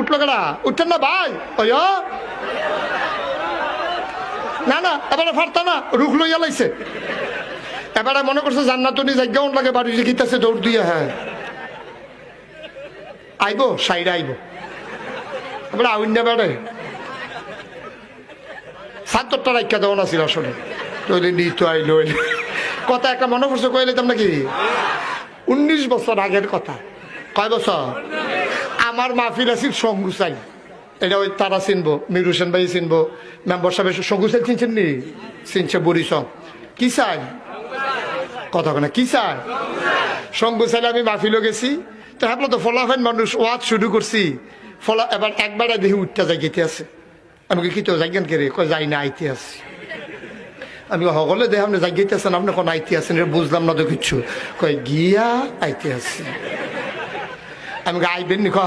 উঠলো কেডা উঠছেন না ভাই ওই না না এবারে ফারতা না রুখ লইয়া লাইছে এবারে মনে করছে জান্নাতুনি জায়গাও লাগে বাড়ি যে গীতাছে দৌড় দিয়ে হ্যাঁ আইবো সাইডে আইবো এবারে আউন বেড়ে সাতটা রাখা দেওয়া না ছিল আসলে তৈরি নিত আইলো কথা একটা মনে পড়ছে কয়ে নিতাম নাকি 19 বছর আগের কথা কয় বছর আমার মাহফিল আছিল সঙ্গুসাই এটা ওই তারা চিনবো মির হোসেন ভাই চিনবো মেম্বার সাহেব সঙ্গুসাই চিনছেন নি চিনছে বুড়ি সং কি চাই কথা না কি চাই সঙ্গুসাইলে আমি মাহফিলও গেছি তো হ্যাঁ তো ফলাফেন মানুষ ওয়াজ শুরু করছি ফলা এবার একবারে দেখি উঠতে যাই গেতে আছে আমি কি তো যাইগেন কে রে কয় যাই না আইতে আসি আমি সকলে দেখে আপনি যাই গেতে আছেন আপনি কোন আইতে আছেন বুঝলাম না তো কিচ্ছু কয় গিয়া আইতে আসি আমি আইবেন নি হ